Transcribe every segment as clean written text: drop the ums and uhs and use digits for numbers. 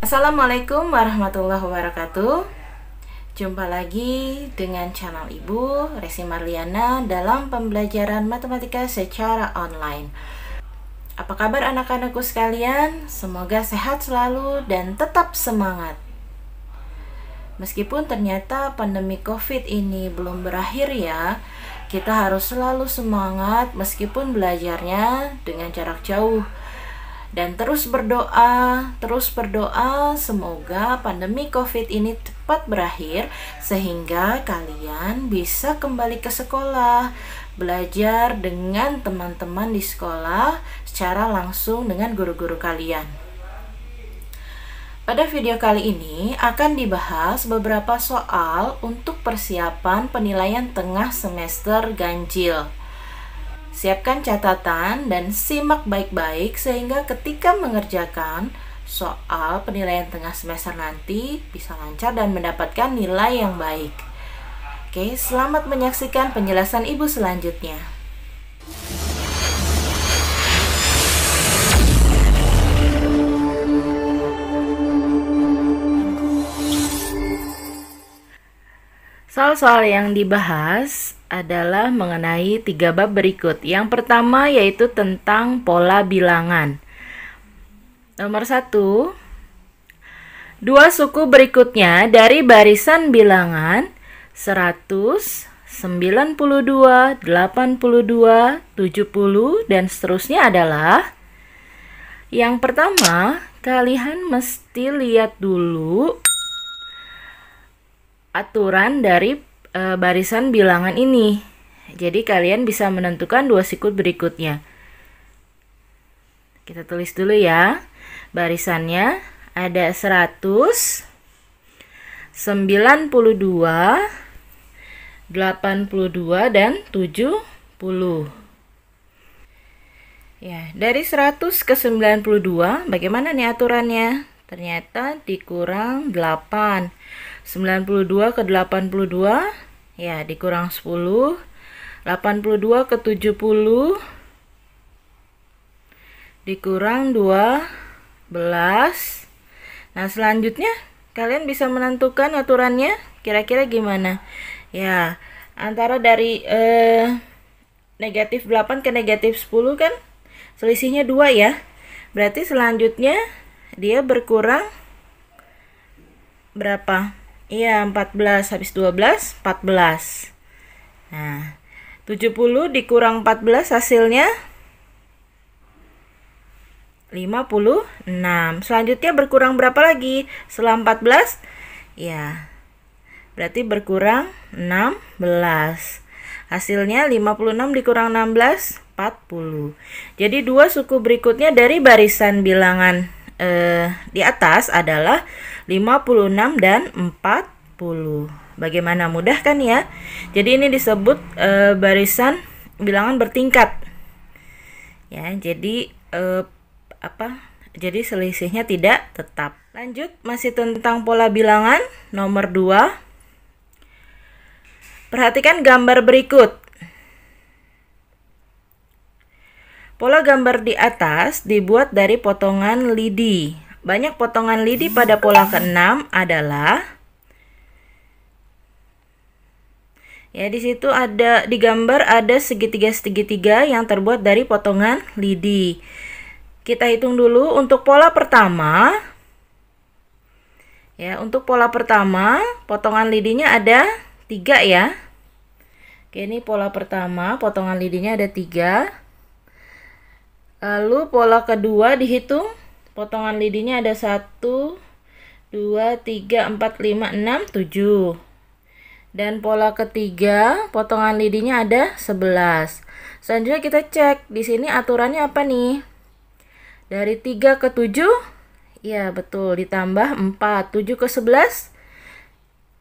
Assalamualaikum warahmatullahi wabarakatuh. Jumpa lagi dengan channel Ibu Resi Marliana dalam pembelajaran matematika secara online. Apa kabar anak-anakku sekalian? Semoga sehat selalu dan tetap semangat. Meskipun ternyata pandemi COVID ini belum berakhir ya, kita harus selalu semangat meskipun belajarnya dengan jarak jauh. Dan terus berdoa semoga pandemi COVID ini cepat berakhir sehingga kalian bisa kembali ke sekolah, belajar dengan teman-teman di sekolah secara langsung dengan guru-guru kalian. Pada video kali ini akan dibahas beberapa soal untuk persiapan penilaian tengah semester ganjil. Siapkan catatan dan simak baik-baik sehingga ketika mengerjakan soal penilaian tengah semester nanti bisa lancar dan mendapatkan nilai yang baik. Oke, selamat menyaksikan penjelasan Ibu selanjutnya. Soal-soal yang dibahas adalah mengenai 3 bab berikut. Yang pertama yaitu tentang pola bilangan. Nomor 1, 2 suku berikutnya dari barisan bilangan 100, 92, 82, 70, dan seterusnya adalah. Yang pertama, kalian mesti lihat dulu aturan dari barisan bilangan ini. Jadi kalian bisa menentukan 2 sikut berikutnya. Kita tulis dulu ya. Barisannya ada 100, 92, 82, dan 70. Ya, dari 100 ke 92 bagaimana nih aturannya? Ternyata dikurang 8. 92 ke 82 ya dikurang 10. 82 ke 70 dikurang 12. Nah, selanjutnya kalian bisa menentukan aturannya kira-kira gimana? Ya, antara dari negatif 8 ke negatif 10 kan selisihnya 2 ya. Berarti selanjutnya dia berkurang berapa? Iya, 14 habis 12, 14. Nah, 70 dikurang 14 hasilnya 56. Selanjutnya berkurang berapa lagi? Setelah 14? Ya, berarti berkurang 16. Hasilnya 56 dikurang 16, 40. Jadi 2 suku berikutnya dari barisan bilangan di atas adalah 56 dan 40. Bagaimana, mudah kan ya? Jadi ini disebut barisan bilangan bertingkat. Ya, jadi jadi selisihnya tidak tetap. Lanjut, masih tentang pola bilangan nomor 2. Perhatikan gambar berikut. Pola gambar di atas dibuat dari potongan lidi. Banyak potongan lidi pada pola ke-6 adalah ya, di situ ada di gambar ada segitiga-segitiga yang terbuat dari potongan lidi. Kita hitung dulu untuk pola pertama. Ya, untuk pola pertama potongan lidinya ada 3 ya. Oke, ini pola pertama, potongan lidinya ada 3. Lalu pola kedua dihitung, potongan lidinya ada 1, 2, 3, 4, 5, 6, 7. Dan pola ketiga, potongan lidinya ada 11. Selanjutnya kita cek, di sini aturannya apa nih? Dari 3 ke 7, ya betul, ditambah 4. 7 ke 11,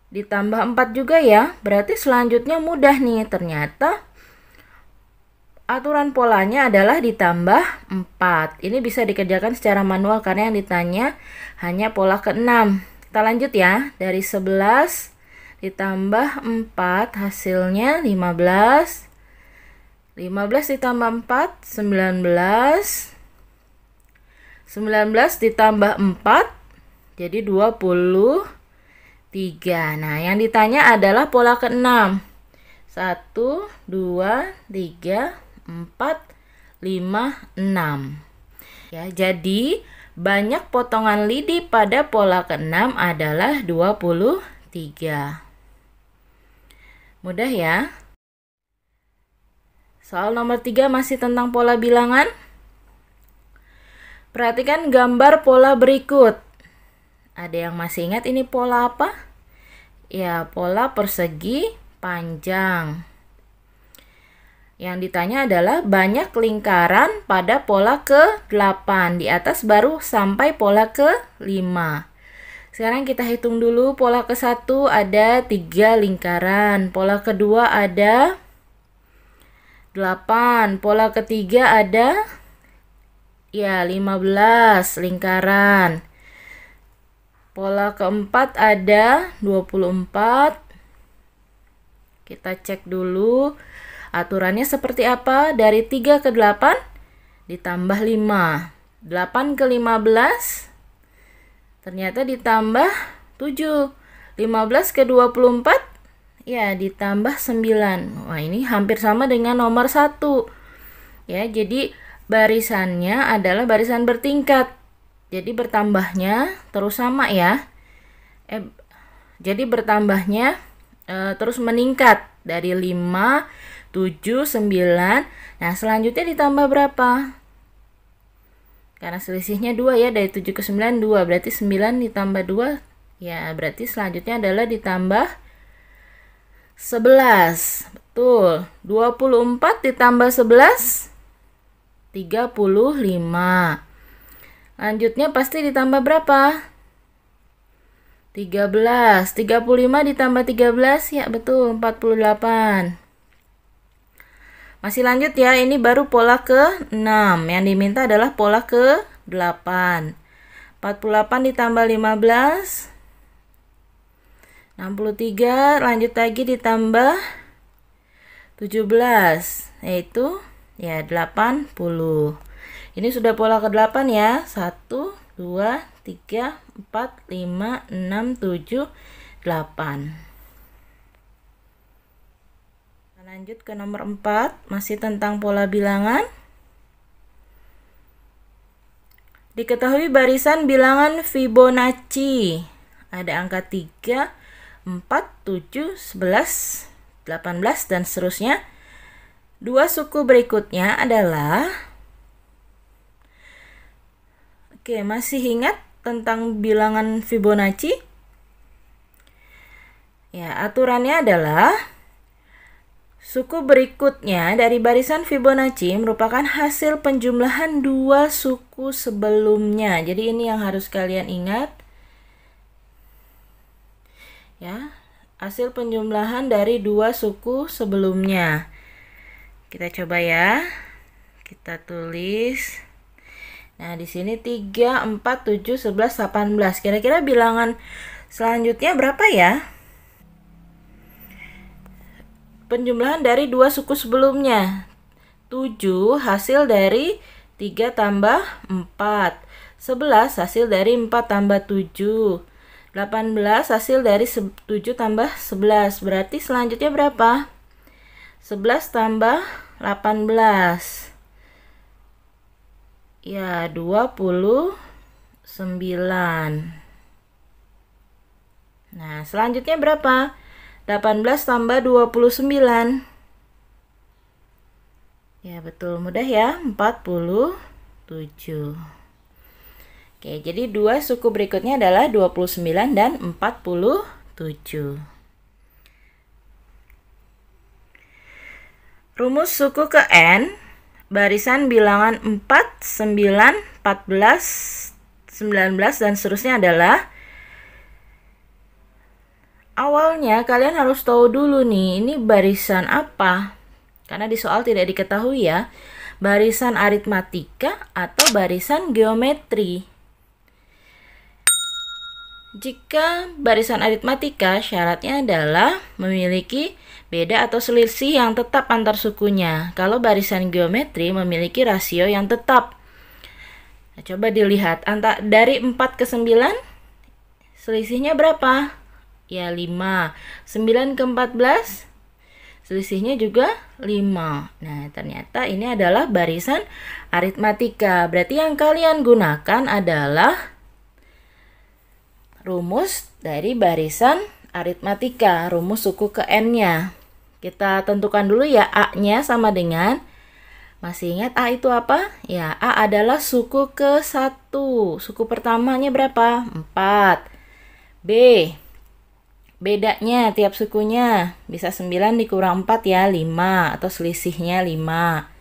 ditambah 4 juga ya. Berarti selanjutnya mudah nih, ternyata aturan polanya adalah ditambah 4. Ini bisa dikerjakan secara manual karena yang ditanya hanya pola ke-6. Kita lanjut ya. Dari 11 ditambah 4 hasilnya 15. 15 ditambah 4 19. 19 ditambah 4 Jadi 23. Nah, yang ditanya adalah pola ke-6. 1, 2, 3, 4, 5, 6. Ya, jadi banyak potongan lidi pada pola ke-6 adalah 23. Mudah ya. Soal nomor 3 masih tentang pola bilangan. Perhatikan gambar pola berikut. Ada yang masih ingat ini pola apa? Ya, pola persegi panjang. Yang ditanya adalah banyak lingkaran pada pola ke-8. Di atas baru sampai pola ke-5. Sekarang kita hitung dulu. Pola ke-1 ada 3 lingkaran. Pola kedua ada 8. Pola ketiga ada 15 lingkaran. Pola keempat ada 24. Kita cek dulu aturannya seperti apa. Dari 3 ke 8 ditambah 5. 8 ke 15 ternyata ditambah 7. 15 ke 24 ya ditambah 9. Wah, ini hampir sama dengan nomor 1. Ya, jadi barisannya adalah barisan bertingkat. Jadi bertambahnya terus sama ya. Jadi bertambahnya terus meningkat dari 5, 7, 9. Nah, selanjutnya ditambah berapa? Karena selisihnya 2 ya, dari 7 ke 9 2, berarti 9 ditambah 2 ya, berarti selanjutnya adalah ditambah 11. Betul. 24 ditambah 11 35. Lanjutnya pasti ditambah berapa? 13. 35 ditambah 13 ya betul 48. Masih lanjut ya, ini baru pola ke-6. Yang diminta adalah pola ke-8. 48 ditambah 15 63, lanjut lagi ditambah 17, yaitu ya 80. Ini sudah pola ke-8 ya. 1, 2, 3, 4, 5, 6, 7, 8. Lanjut ke nomor 4, masih tentang pola bilangan. Diketahui barisan bilangan Fibonacci. Ada angka 3, 4, 7, 11, 18, dan seterusnya. Dua suku berikutnya adalah... Oke, masih ingat tentang bilangan Fibonacci? Ya, aturannya adalah suku berikutnya dari barisan Fibonacci merupakan hasil penjumlahan dua suku sebelumnya. Jadi ini yang harus kalian ingat. Ya, hasil penjumlahan dari dua suku sebelumnya. Kita coba ya. Kita tulis. Nah, di sini 3, 4, 7, 11, 18. Kira-kira bilangan selanjutnya berapa ya? Penjumlahan dari dua suku sebelumnya. 7 hasil dari 3 tambah 4. 11 hasil dari 4 tambah 7. 18 hasil dari 7 tambah 11. Berarti selanjutnya berapa? 11 tambah 18. Ya, 29. Nah, selanjutnya berapa? 18 tambah 29. Ya, betul. Mudah ya. 47. Oke, jadi dua suku berikutnya adalah 29 dan 47. Rumus suku ke N, barisan bilangan 4, 9, 14, 19, dan seterusnya adalah... Awalnya kalian harus tahu dulu nih, ini barisan apa? Karena di soal tidak diketahui ya. Barisan aritmatika atau barisan geometri. Jika barisan aritmatika, syaratnya adalah memiliki beda atau selisih yang tetap antar sukunya. Kalau barisan geometri memiliki rasio yang tetap. Nah, coba dilihat dari 4 ke 9, selisihnya berapa? Ya 5. 9 ke 14 selisihnya juga 5. Nah, ternyata ini adalah barisan aritmatika. Berarti yang kalian gunakan adalah rumus dari barisan aritmatika, rumus suku ke N-nya. Kita tentukan dulu ya, A-nya sama dengan, masih ingat A itu apa? Ya, A adalah suku ke 1. Suku pertamanya berapa? 4. B, bedanya tiap sukunya bisa 9 dikurang 4 ya, 5 atau selisihnya 5.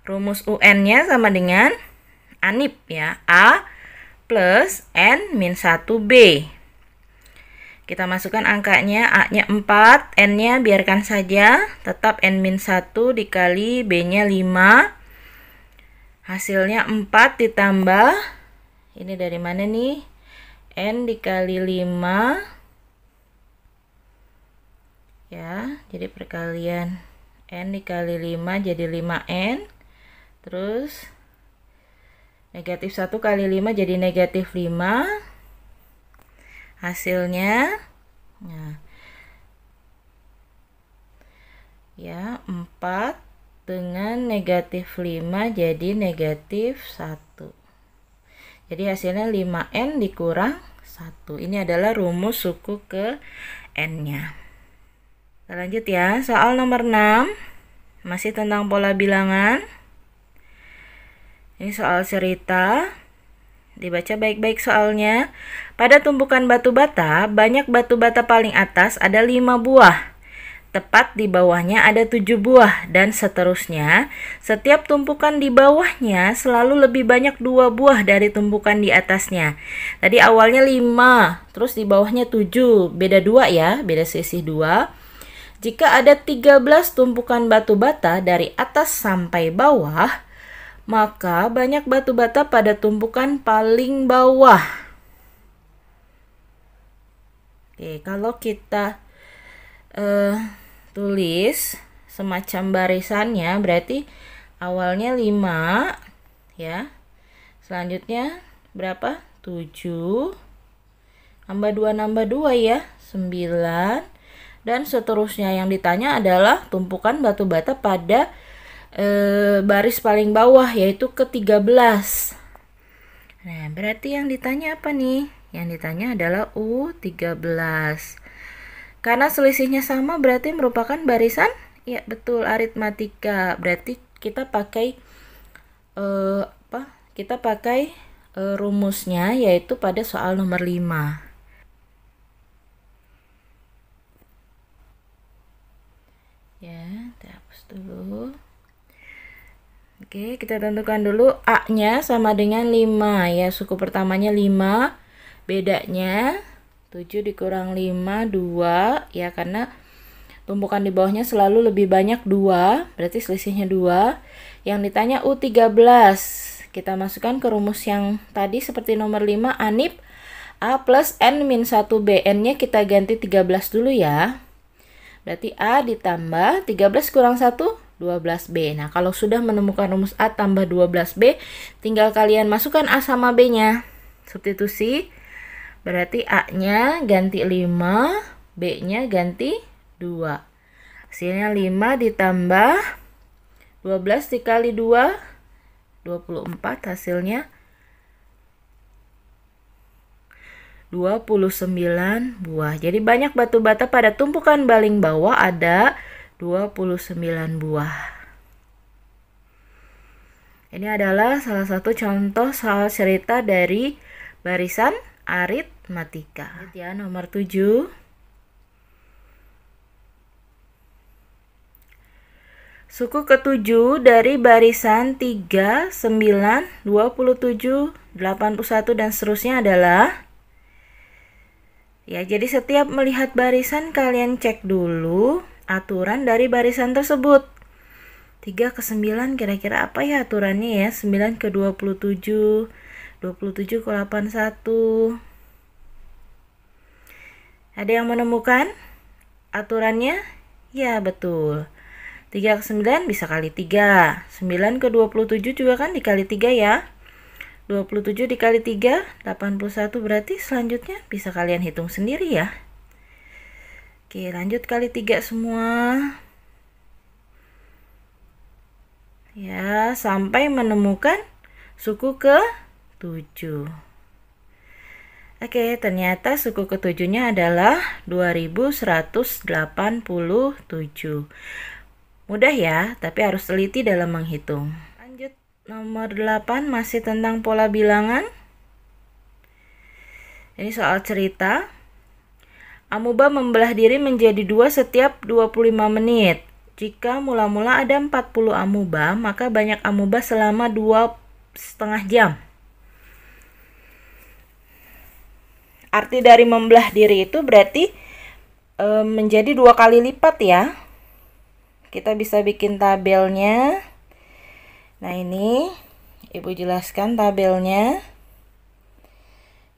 Rumus UN-nya sama dengan ANIP ya, A plus N min 1B. Kita masukkan angkanya, A-nya 4, N-nya biarkan saja, tetap N min 1 dikali B-nya 5. Hasilnya 4 ditambah, ini dari mana nih? N dikali 5. Ya, jadi perkalian N dikali 5 jadi 5N. Terus negatif 1 kali 5 jadi negatif 5. Hasilnya nah, ya 4 dengan negatif 5 jadi negatif 1. Jadi hasilnya 5N dikurang 1. Ini adalah rumus suku ke N-nya. Kita lanjut ya, soal nomor 6 masih tentang pola bilangan. Ini soal cerita. Dibaca baik-baik soalnya. Pada tumpukan batu bata, banyak batu bata paling atas ada 5 buah. Tepat di bawahnya ada 7 buah, dan seterusnya. Setiap tumpukan di bawahnya selalu lebih banyak 2 buah dari tumpukan di atasnya. Tadi awalnya 5, terus di bawahnya 7. Beda 2 ya, beda selisih 2. Jika ada 13 tumpukan batu bata dari atas sampai bawah, maka banyak batu bata pada tumpukan paling bawah. Oke, kalau kita tulis semacam barisannya, berarti awalnya 5 ya. Selanjutnya berapa? 7. Nambah 2 ya, 9. Dan seterusnya. Yang ditanya adalah tumpukan batu bata pada baris paling bawah, yaitu ke-13. Nah, berarti yang ditanya apa nih? Yang ditanya adalah U13. Karena selisihnya sama berarti merupakan barisan? Ya, betul, aritmatika. Berarti kita pakai Kita pakai rumusnya, yaitu pada soal nomor 5. Ya, kita hapus dulu. Oke, kita tentukan dulu A-nya sama dengan 5 ya. Suku pertamanya 5. Bedanya 7 dikurang 5, 2 ya, karena tumpukan di bawahnya selalu lebih banyak 2, berarti selisihnya 2. Yang ditanya U13. Kita masukkan ke rumus yang tadi seperti nomor 5, ANIP A plus N min 1B. N-nya kita ganti 13 dulu ya. Berarti A ditambah 13 kurang 1, 12B. Nah, kalau sudah menemukan rumus A tambah 12B, tinggal kalian masukkan A sama B-nya. Substitusi. Berarti A-nya ganti 5, B-nya ganti 2. Hasilnya 5 ditambah 12 dikali 2, 24, hasilnya 29 buah. Jadi banyak batu bata pada tumpukan paling bawah ada 29 buah. Ini adalah salah satu contoh soal cerita dari barisan aritmatika. Ya, nomor 7. Suku ke-7 dari barisan 3, 9, 27, 81 dan seterusnya adalah, ya, jadi setiap melihat barisan kalian cek dulu aturan dari barisan tersebut. 3 ke 9 kira-kira apa ya aturannya ya? 9 ke 27, 27 ke 81. Ada yang menemukan aturannya? Ya, betul. 3 ke 9 bisa kali 3. 9 ke 27 juga kan dikali 3 ya. 27 dikali 3, 81, berarti selanjutnya bisa kalian hitung sendiri ya. Oke, lanjut kali 3 semua. Ya, sampai menemukan suku ke-7. Oke, ternyata suku ke-7-nya adalah 2187. Mudah ya, tapi harus teliti dalam menghitung. Lanjut. Nomor 8 masih tentang pola bilangan. Ini soal cerita. Amuba membelah diri menjadi 2 setiap 25 menit. Jika mula-mula ada 40 amuba, maka banyak amuba selama 2,5 jam. Arti dari membelah diri itu berarti menjadi 2 kali lipat ya. Kita bisa bikin tabelnya. Nah, ini Ibu jelaskan tabelnya.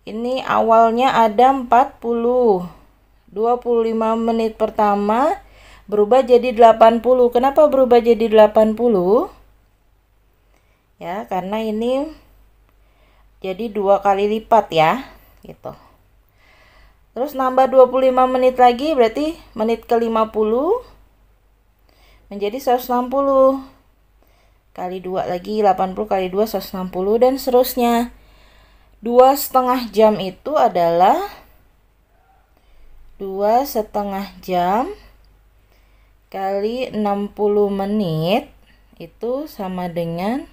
Ini awalnya ada 40. 25 menit pertama berubah jadi 80. Kenapa berubah jadi 80? Ya, karena ini jadi 2 kali lipat ya, gitu. Terus nambah 25 menit lagi, berarti menit ke 50 menjadi 160. Kali 2 lagi, 80 kali 2, 160, dan seterusnya. 2,5 jam itu adalah 2,5 jam kali 60 menit itu sama dengan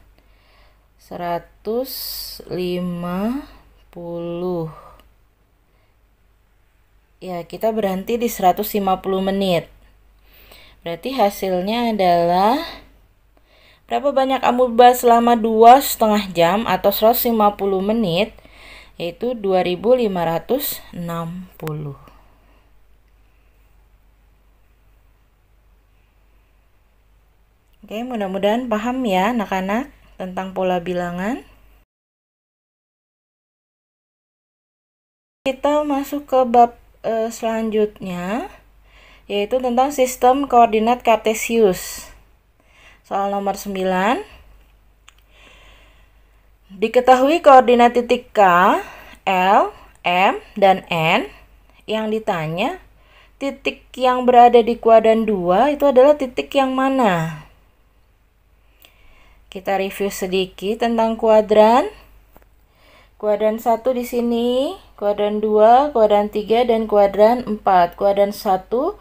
150. Ya, kita berhenti di 150 menit. Berarti hasilnya adalah berapa banyak amuba selama 2,5 jam atau 150 menit, yaitu 2560. Oke, mudah-mudahan paham ya anak-anak tentang pola bilangan. Kita masuk ke bab selanjutnya, yaitu tentang sistem koordinat Kartesius. Soal nomor 9. Diketahui koordinat titik K, L, M, dan N. Yang ditanya, titik yang berada di kuadran 2 itu adalah titik yang mana? Kita review sedikit tentang kuadran. Kuadran 1 di sini, kuadran 2, kuadran 3, dan kuadran 4. Kuadran 1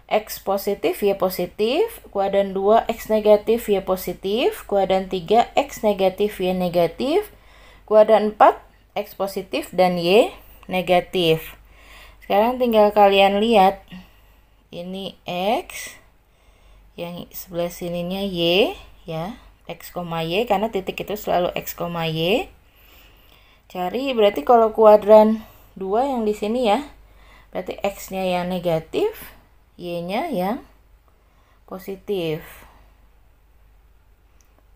X positif, Y positif. Kuadran 2 X negatif, Y positif. Kuadran 3 X negatif, Y negatif. Kuadran 4 X positif dan Y negatif. Sekarang tinggal kalian lihat. Ini X, yang sebelah sininya Y ya, X, Y, karena titik itu selalu X, Y. Cari berarti kalau kuadran 2 yang di sini ya, berarti X-nya yang negatif, Y-nya yang positif.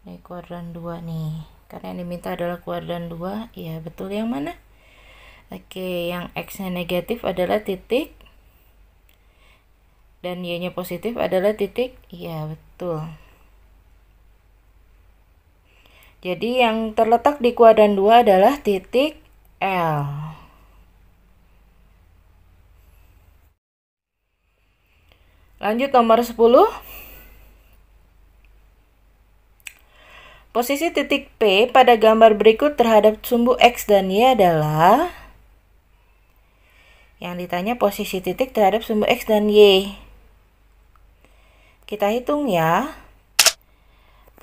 Ini kuadran 2 nih. Karena yang diminta adalah kuadran 2. Ya, betul yang mana? Oke, yang X-nya negatif adalah titik. Dan Y-nya positif adalah titik. Ya, betul. Jadi yang terletak di kuadran 2 adalah titik L. Lanjut nomor 10. Posisi titik P pada gambar berikut terhadap sumbu X dan Y adalah, yang ditanya posisi titik terhadap sumbu X dan Y. Kita hitung ya.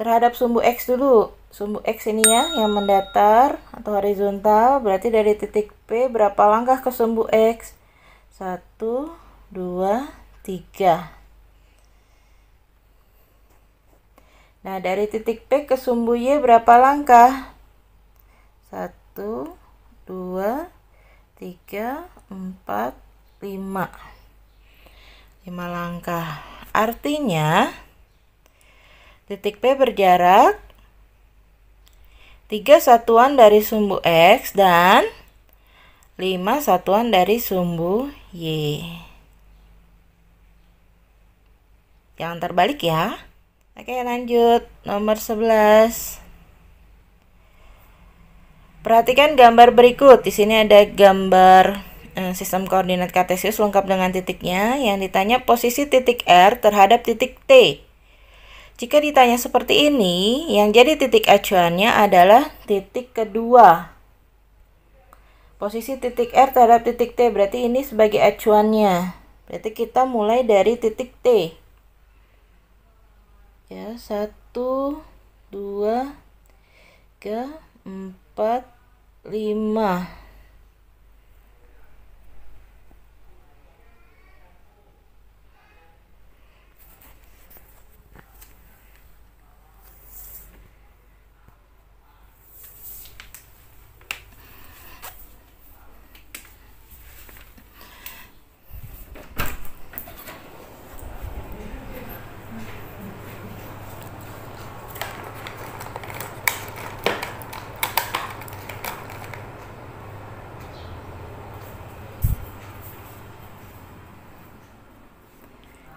Terhadap sumbu X dulu. Sumbu X ini ya, yang mendatar atau horizontal, berarti dari titik P berapa langkah ke sumbu X? 1, 2, 3. Nah, dari titik P ke sumbu Y berapa langkah? 1, 2, 3, 4, 5. 5 langkah. Artinya, titik P berjarak 3 satuan dari sumbu X dan 5 satuan dari sumbu Y. Jangan terbalik ya. Oke, lanjut. Nomor 11. Perhatikan gambar berikut. Di sini ada gambar sistem koordinat kartesius lengkap dengan titiknya. Yang ditanya posisi titik R terhadap titik T. Jika ditanya seperti ini, yang jadi titik acuannya adalah titik kedua. Posisi titik R terhadap titik T, berarti ini sebagai acuannya. Berarti kita mulai dari titik T. Ya, 1, 2, 3, 4, 5.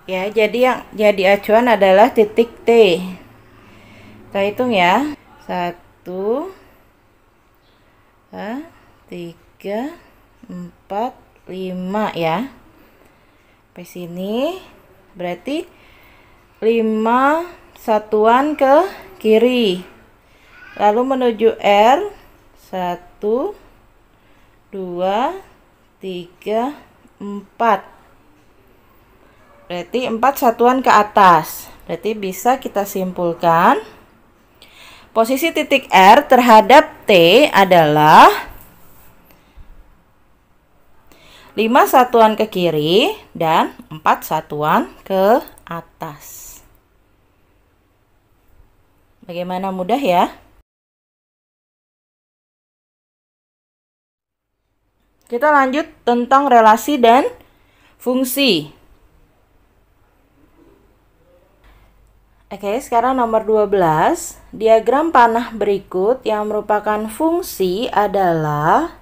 Ya, jadi yang jadi acuan adalah titik T. Kita hitung ya. 1, 3, 4, 5 ya. Sampai sini berarti 5 satuan ke kiri. Lalu menuju R. 1, 2, 3, 4. Berarti 4 satuan ke atas. Berarti bisa kita simpulkan posisi titik R terhadap T adalah 5 satuan ke kiri dan 4 satuan ke atas. Bagaimana, mudah ya? Kita lanjut tentang relasi dan fungsi. Oke, sekarang nomor 12. Diagram panah berikut yang merupakan fungsi adalah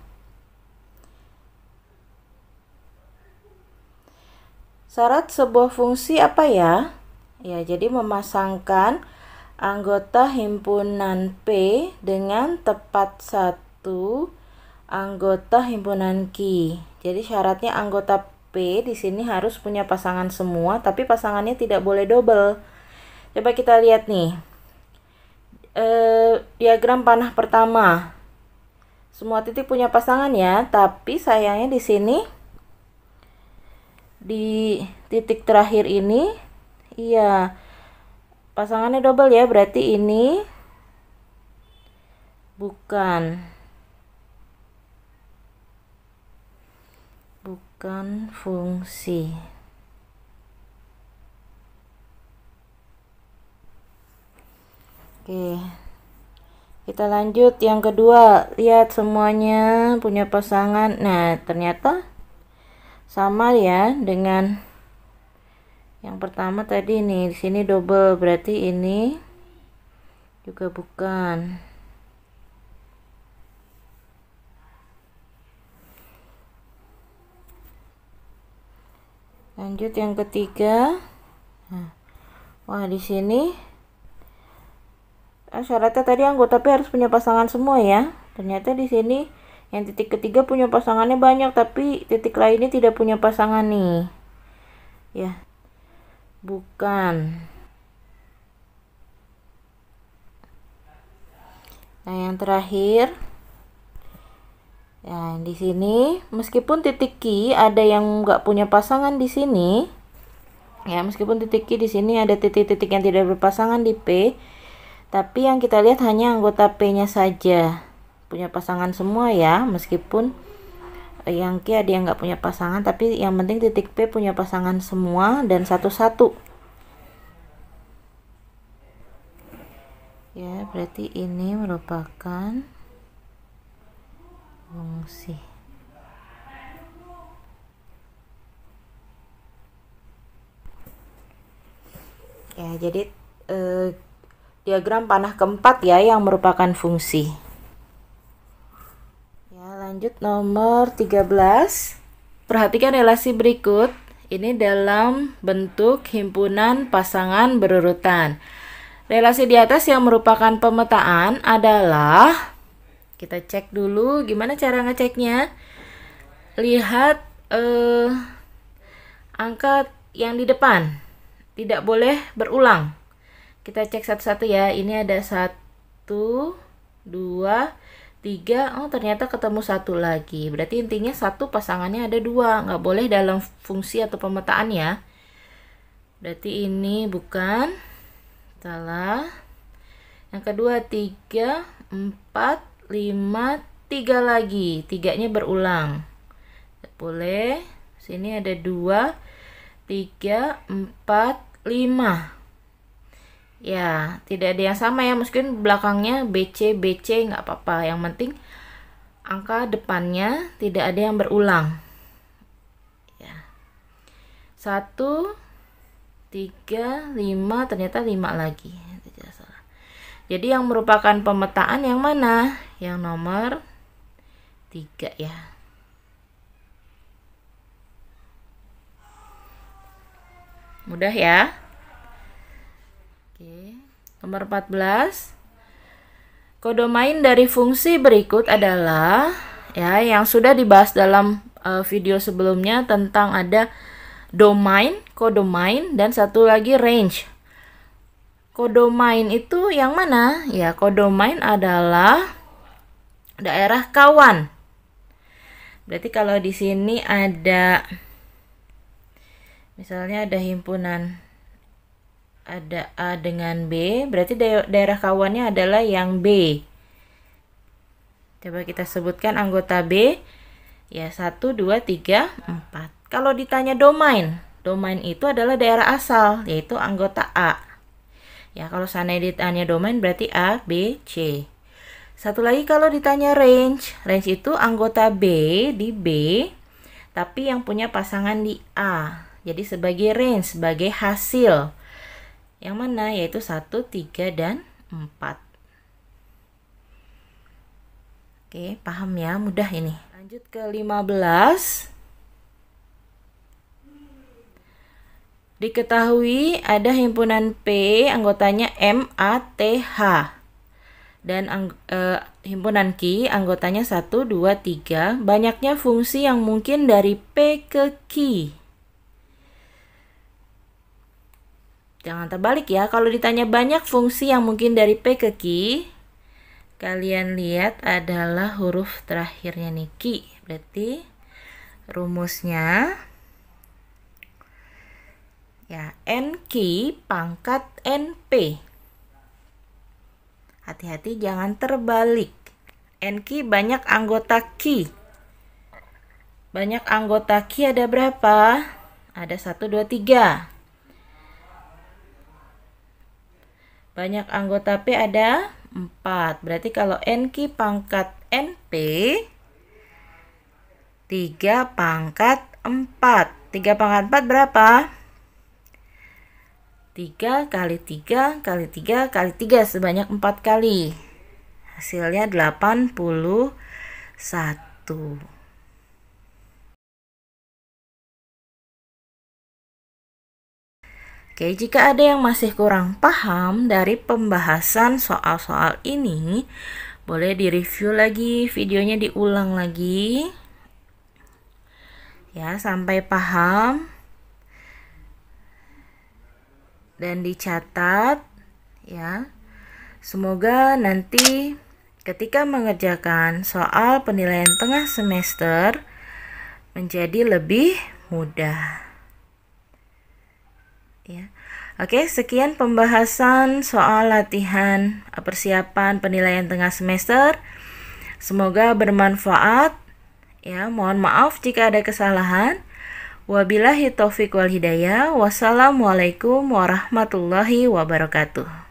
syarat sebuah fungsi apa ya? Ya, jadi memasangkan anggota himpunan P dengan tepat satu anggota himpunan Q. Jadi syaratnya anggota P di sini harus punya pasangan semua, tapi pasangannya tidak boleh double. Coba kita lihat nih. Diagram panah pertama. Semua titik punya pasangan ya, tapi sayangnya di sini di titik terakhir ini iya pasangannya double ya, berarti ini bukan fungsi. Oke, kita lanjut yang kedua. Lihat semuanya punya pasangan. Nah, ternyata sama ya dengan yang pertama tadi nih. Di sini double, berarti ini juga bukan. Lanjut yang ketiga. Nah, wah, di sini syaratnya tadi anggota P harus punya pasangan semua ya. Ternyata di sini yang titik ketiga punya pasangannya banyak, tapi titik lainnya tidak punya pasangan nih. Ya, bukan. Nah, yang terakhir. Ya, di sini meskipun titik Q ada yang nggak punya pasangan di sini. Ya, meskipun titik Q di sini ada titik-titik yang tidak berpasangan di P. Tapi yang kita lihat hanya anggota P-nya saja punya pasangan semua ya, meskipun yang Q ada yang nggak punya pasangan, tapi yang penting titik P punya pasangan semua dan satu-satu. Ya, berarti ini merupakan fungsi. Ya, jadi diagram panah keempat ya yang merupakan fungsi. Ya, lanjut nomor 13. Perhatikan relasi berikut Ini dalam bentuk himpunan pasangan berurutan. Relasi di atas yang merupakan pemetaan adalah, kita cek dulu gimana cara ngeceknya. Lihat angka yang di depan, tidak boleh berulang. Kita cek satu-satu ya. Ini ada 1, 2, 3. Oh, ternyata ketemu 1 lagi. Berarti intinya 1 pasangannya ada 2. Nggak boleh dalam fungsi atau pemetaan ya. Berarti ini bukan. Salah. Yang kedua 3, 4, 5, 3 lagi. 3-nya berulang. Boleh. Sini ada 2, 3, 4, 5. Ya, tidak ada yang sama ya. Mungkin belakangnya BC, BC nggak apa-apa. Yang penting angka depannya tidak ada yang berulang. Ya. 1, 3, 5, ternyata 5 lagi. Tidak salah. Jadi yang merupakan pemetaan yang mana? Yang nomor 3 ya. Mudah ya. Oke. Nomor 14. Kodomain dari fungsi berikut adalah ya yang sudah dibahas dalam video sebelumnya tentang ada domain, kodomain, dan satu lagi range. Kodomain itu yang mana? Ya, kodomain adalah daerah kawan. Berarti kalau di sini ada, misalnya ada himpunan, ada A dengan B, berarti daerah kawannya adalah yang B. Coba kita sebutkan anggota B. Ya, 1, 2, 3, 4. Kalau ditanya domain, domain itu adalah daerah asal, yaitu anggota A. Ya, kalau seandainya ditanya domain berarti A, B, C. Satu lagi kalau ditanya range, range itu anggota B di B, tapi yang punya pasangan di A. Jadi sebagai range, sebagai hasil. Yang mana? Yaitu 1, 3, dan 4. Oke, paham ya? Mudah ini. Lanjut ke 15. Diketahui ada himpunan P, anggotanya M, A, T, H. Dan himpunan Q, anggotanya 1, 2, 3. Banyaknya fungsi yang mungkin dari P ke Q. Jangan terbalik ya. Kalau ditanya banyak fungsi yang mungkin dari P ke Q, kalian lihat adalah huruf terakhirnya nih, Q. Berarti rumusnya ya, NQ pangkat NP. Hati-hati jangan terbalik. NQ banyak anggota Q. Banyak anggota Q ada berapa? Ada 1, 2, 3. Banyak anggota P ada 4. Berarti kalau NQ pangkat NP, 3 pangkat 4. 3 pangkat 4 berapa? 3 kali 3 kali 3 kali 3 sebanyak 4 kali. Hasilnya 81. Oke, jika ada yang masih kurang paham dari pembahasan soal-soal ini, boleh direview lagi, videonya diulang lagi. Ya, sampai paham. Dan dicatat ya. Semoga nanti ketika mengerjakan soal penilaian tengah semester menjadi lebih mudah. Ya. Oke, sekian pembahasan soal latihan persiapan penilaian tengah semester. Semoga bermanfaat. Ya, mohon maaf jika ada kesalahan. Wabillahi taufiq wal hidayah. Wassalamualaikum warahmatullahi wabarakatuh.